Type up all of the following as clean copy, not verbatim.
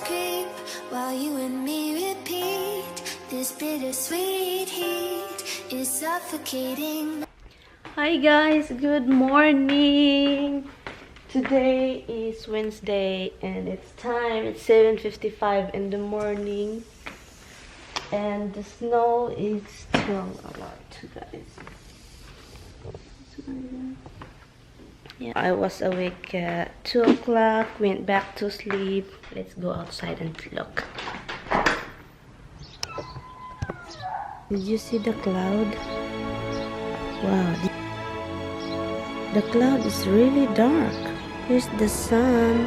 shadows creep while you and me repeat. This bittersweet heat is suffocating. Hi guys, good morning. Today is Wednesday and it's 7:55 in the morning, and the snow is still a lot, guys. Yeah, I was awake at 2 o'clock, went back to sleep. Let's go outside and look. Did you see the cloud? Wow, the cloud is really dark. Here's the sun.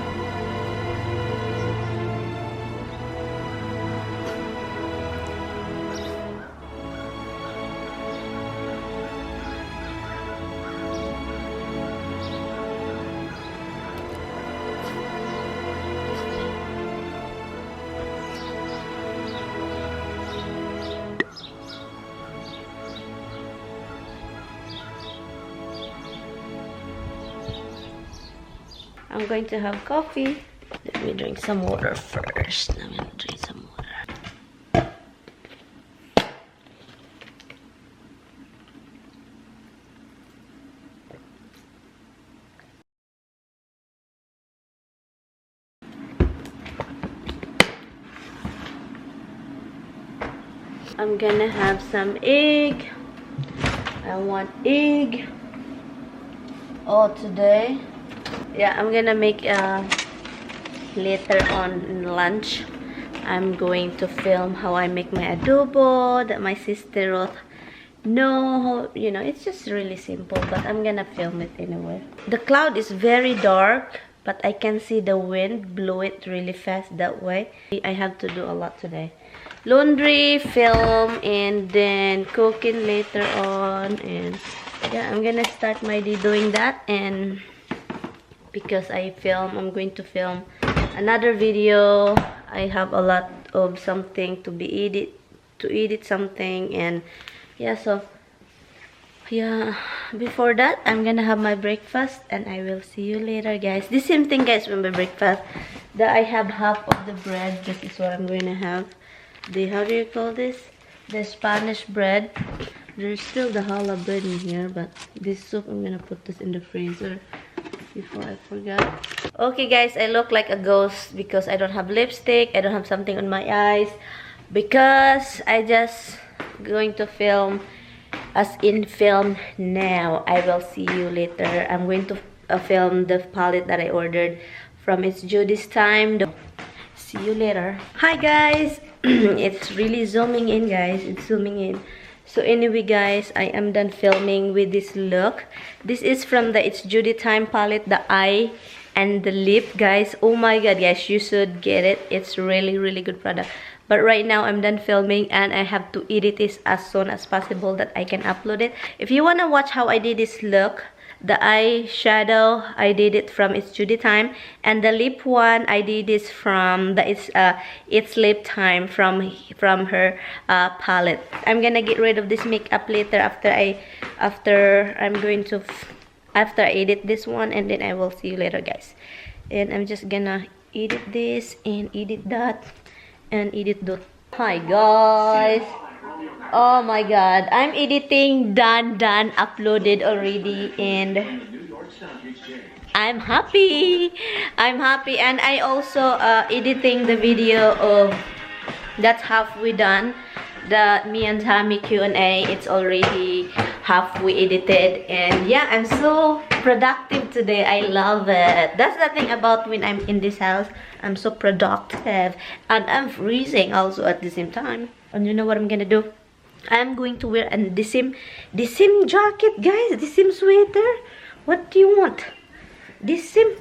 I'm going to have coffee. Let me drink some water first. I'm going to drink some water. I'm gonna have some egg. I want egg all today. Yeah, I'm gonna make later on lunch. I'm going to film how I make my adobo that my sister wrote. No, you know, it's just really simple, but I'm gonna film it anyway. The cloud is very dark, but I can see the wind blow it really fast that way. I have to do a lot today. Laundry, film, and then cooking later on. And yeah, I'm gonna start my day doing that. And because I'm going to film another video. I have a lot of something to edit something, and yeah, so yeah, before that I'm gonna have my breakfast and I will see you later, guys. The same thing, guys, with my breakfast, that I have half of the bread. This is what I'm going to have. How do you call this? The Spanish bread. There's still the challah bread in here, but this soup, I'm gonna put this in the freezer before I forgot. Okay, guys, I look like a ghost because I don't have lipstick. I don't have something on my eyes because I just going to film as in film now. I will see you later. I'm going to film the palette that I ordered from It's Due This Time. See you later. Hi guys. It's really zooming in, guys. It's zooming in. So anyway, guys, I am done filming with this look. This is from the It's Judy Time palette, the eye and the lip, guys. Oh my god, guys, you should get it. It's really good product. But right now I'm done filming and I have to edit this as soon as possible that I can upload it. If you want to watch how I did this look, the eyeshadow, I did it from It's Judy Time, and the lip one, I did this from the It's Lip Time from her palette. I'm gonna get rid of this makeup later after I edit this one, and then I will see you later, guys. And I'm just gonna edit this and edit that and edit that. Hi guys. Oh my god, I'm editing, done, uploaded already, and I'm happy, and I also editing the video of that's halfway done, the me and Tammy Q&A. It's already halfway edited, and yeah, I'm so productive today. I love it. That's the thing about when I'm in this house, I'm so productive, and I'm freezing also at the same time. And you know what I'm gonna do? I'm going to wear the same jacket, guys. The same sweater. What do you want? The same.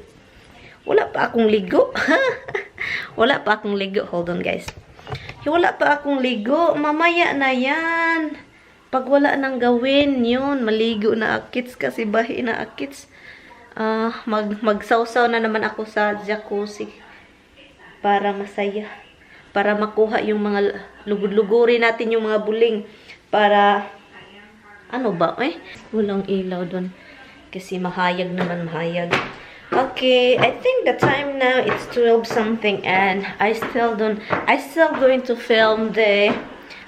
Wala pa akong ligo. Wala pa akong ligo. Hold on, guys. Wala pa akong ligo. Mamaya na yan. Pag wala nang gawin, yun. Maligo na akits kasi bahi na akits. Magsawsaw na naman ako sa jacuzzi. Para masaya. Para makuha yung mga lugod-lugurin natin yung mga buling. Para, ano ba, walang ilaw doon. Kasi mahayag naman, mahayag. Okay, I think the time now it's 12 something and I still going to film the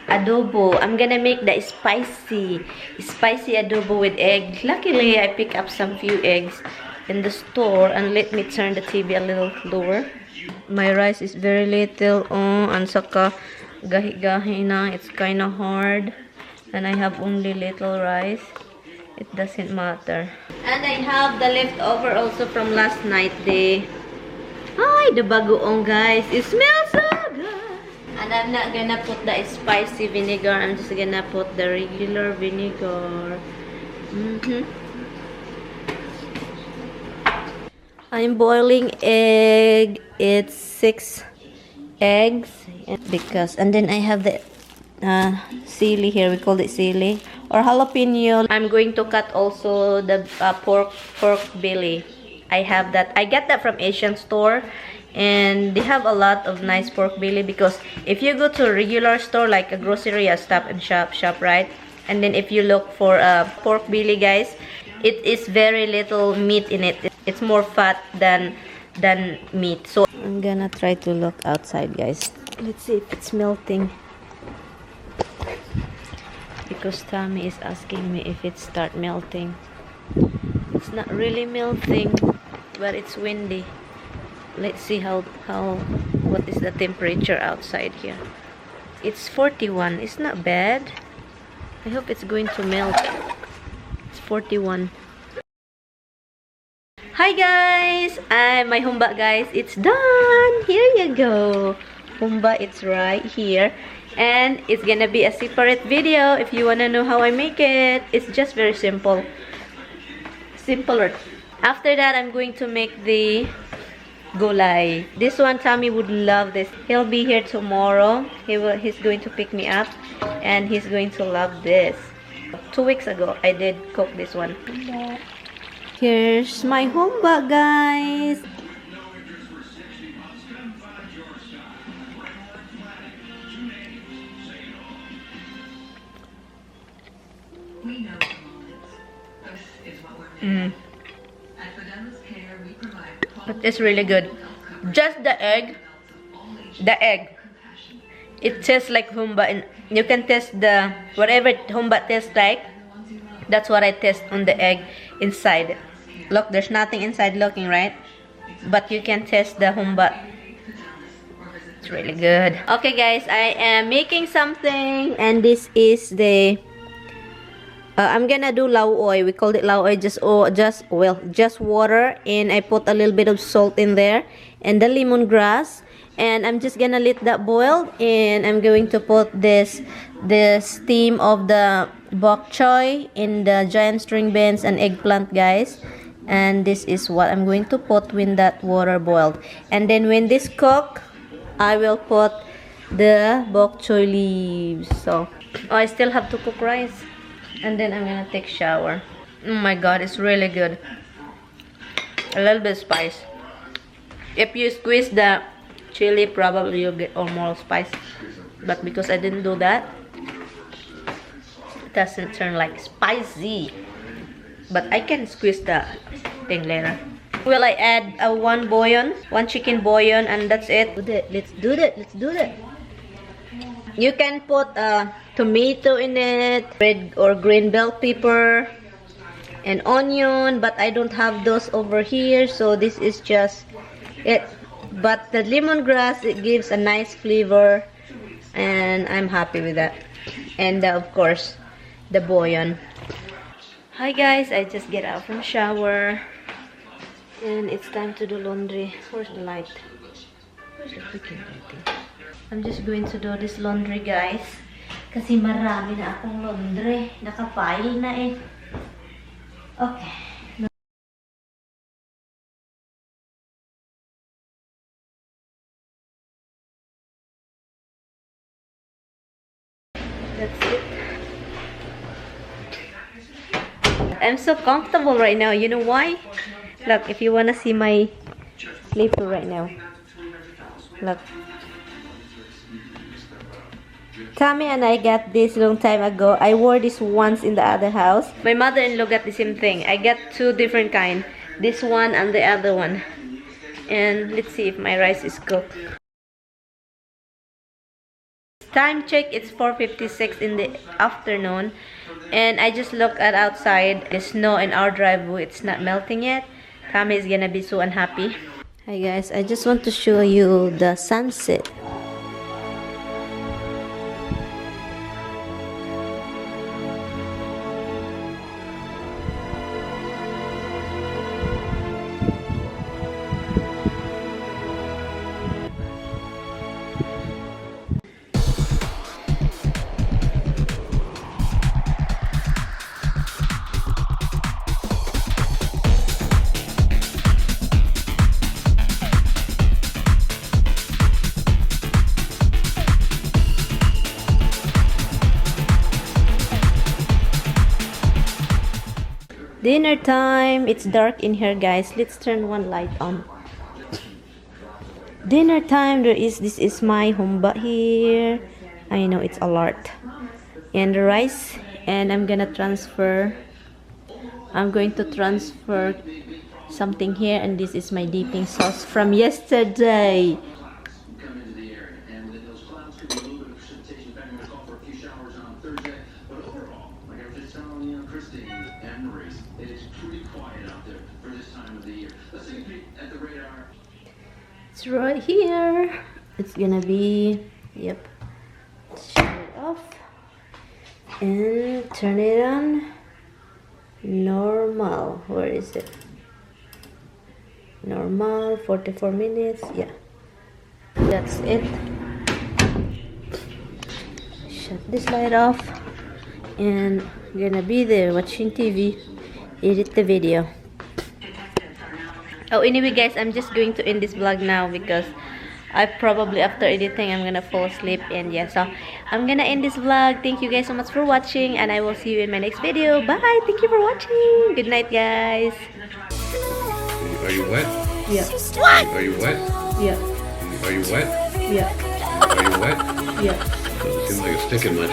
adobo. I'm gonna make the spicy adobo with egg. Luckily, I pick up some few eggs in the store, and let me turn the TV a little lower. My rice is very little. Oh, and saka gahi-gahi na. It's kind of hard, and I have only little rice. It doesn't matter. And I have the leftover also from last night. The bagoong, guys. It smells so good. And I'm not gonna put the spicy vinegar. I'm just gonna put the regular vinegar. I'm boiling egg. It's 6 eggs and then I have the sili here. We call it sili or jalapeno. I'm going to cut also the pork belly. I have that. I get that from Asian store, and they have a lot of nice pork belly, because if you go to a regular store like a grocery, a Stop and Shop, right? And then if you look for a pork belly, guys, it is very little meat in it. It's more fat than meat. So I'm gonna try to look outside, guys. Let's see if it's melting, because Tammy is asking me if it start melting. It's not really melting, but it's windy. Let's see what is the temperature outside here. It's 41. It's not bad. I hope it's going to melt. It's 41. Hi guys, my humba, guys, it's done. Here you go. Humba, it's right here, and it's gonna be a separate video if you wanna know how I make it. It's just very simpler. After that, I'm going to make the gulay. This one, Tommy would love this. He'll be here tomorrow. He's going to pick me up, and he's going to love this. 2 weeks ago, I did cook this one. Here's my humba, guys. It's really good. Just the egg. It tastes like humba, and you can taste the whatever humba tastes like. That's what I taste on the egg inside. Look, there's nothing inside looking, right? But you can taste the humba. It's really good. Okay, guys, I am making something, and this is the I'm gonna do lauoy. We called it lauoy. Just water, and I put a little bit of salt in there, and the lemongrass, and I'm just gonna let that boil, and I'm going to put the steam of the bok choy in the giant string beans and eggplant, guys. And this is what I'm going to put when that water boiled. And then when this cook, I will put the bok choy leaves. So I still have to cook rice, and then I'm gonna take shower. Oh my god, it's really good. A little bit of spice. If you squeeze the chili, probably you'll get more spice, but because I didn't do that, it doesn't turn like spicy. But I can squeeze the thing later. Will I add one chicken bouillon, and that's it. Let's do that. You can put tomato in it, red or green bell pepper, and onion, but I don't have those over here, so this is just it. But the lemongrass, it gives a nice flavor, and I'm happy with that. And of course, the bouillon. Hi guys, I just get out from shower, and it's time to do laundry. Where's the light? Where's the freaking lighting? I'm just going to do this laundry, guys, kasi marami na akong laundry. Nakapile na eh. Okay. That's it. I'm so comfortable right now. You know why? Look, if you wanna see my sleeper right now. Look. Tammy and I got this long time ago. I wore this once in the other house. My mother-in-law got the same thing. I got 2 different kind. this one and the other one. And let's see if my rice is cooked. Time check, it's 4:56 in the afternoon, and I just looked at outside. The snow in our driveway, it's not melting yet. Kami is gonna be so unhappy. Hi guys, I just want to show you the sunset. Dinner time. It's dark in here, guys. Let's turn one light on. Dinner time. This is my humba here. I know it's a lot. And the rice. And I'm going to transfer something here. And this is my dipping sauce from yesterday. It's right here. It's gonna be, yep. Shut it off and turn it on. Normal. Where is it? Normal. 44 minutes. Yeah, that's it. Shut this light off, and I'm gonna be there watching TV. Edit the video. Oh, anyway guys, I'm just going to end this vlog now because I probably, after editing, I'm gonna fall asleep. And yeah, so I'm gonna end this vlog. Thank you guys so much for watching, and I will see you in my next video. Bye. Thank you for watching. Good night, guys. Are you wet? Yeah. What? Are you wet? Yeah. Are you wet? Yeah. Are you wet? Yeah. Doesn't seem like it's sticking much, huh?